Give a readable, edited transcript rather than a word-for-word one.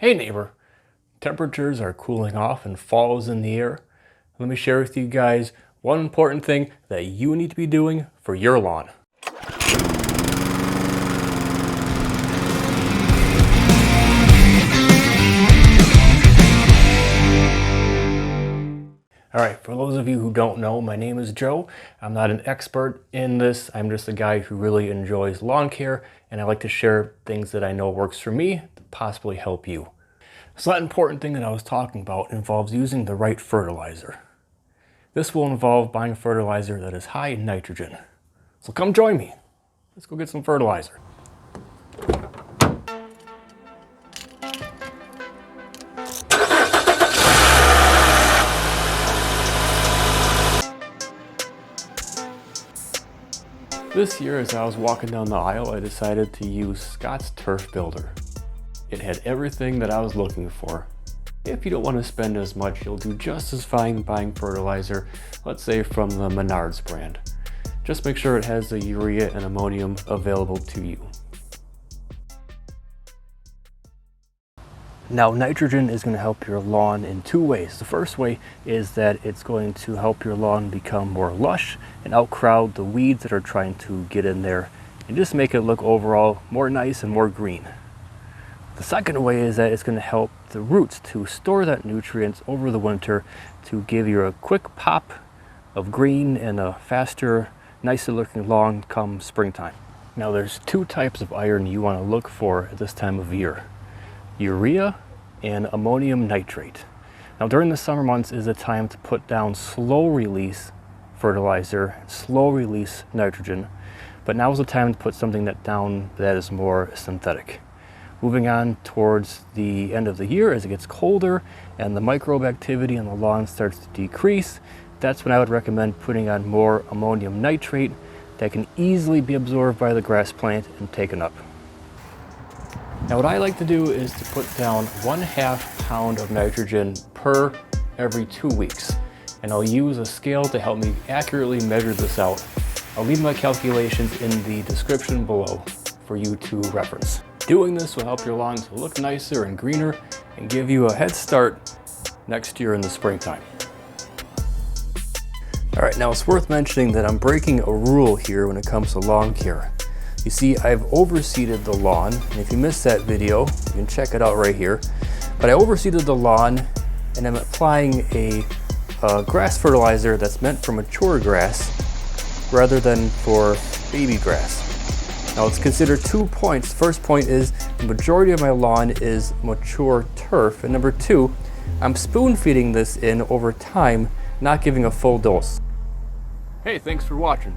Hey neighbor, temperatures are cooling off and fall is in the air. Let me share with you guys one important thing that you need to be doing for your lawn. Alright, for those of you who don't know, my name is Joe. I'm not an expert in this. I'm just a guy who really enjoys lawn care, and I like to share things that I know works for me to possibly help you. So that important thing that I was talking about involves using the right fertilizer. This will involve buying fertilizer that is high in nitrogen. So come join me. Let's go get some fertilizer. This year, as I was walking down the aisle, I decided to use Scott's Turf Builder. It had everything that I was looking for. If you don't want to spend as much, you'll do just as fine buying fertilizer, let's say from the Menards brand. Just make sure it has the urea and ammonium available to you. Now, nitrogen is going to help your lawn in two ways. The first way is that it's going to help your lawn become more lush and outcrowd the weeds that are trying to get in there and just make it look overall more nice and more green. The second way is that it's going to help the roots to store that nutrients over the winter to give you a quick pop of green and a faster, nicer looking lawn come springtime. Now, there's two types of iron you want to look for at this time of year: urea and ammonium nitrate. Now, during the summer months is a time to put down slow release fertilizer, slow release nitrogen, but now is the time to put something down that is more synthetic. Moving on towards the end of the year, as it gets colder and the microbe activity on the lawn starts to decrease, that's when I would recommend putting on more ammonium nitrate that can easily be absorbed by the grass plant and taken up. Now, what I like to do is to put down 1/2 pound of nitrogen per every 2 weeks. And I'll use a scale to help me accurately measure this out. I'll leave my calculations in the description below for you to reference. Doing this will help your lawn to look nicer and greener and give you a head start next year in the springtime. All right, now it's worth mentioning that I'm breaking a rule here when it comes to lawn care. You see, I've overseeded the lawn, and if you missed that video, you can check it out right here. But I overseeded the lawn, and I'm applying a grass fertilizer that's meant for mature grass rather than for baby grass. Now, it's considered 2 points. First point is the majority of my lawn is mature turf, and number 2, I'm spoon feeding this in over time, not giving a full dose. Hey, thanks for watching.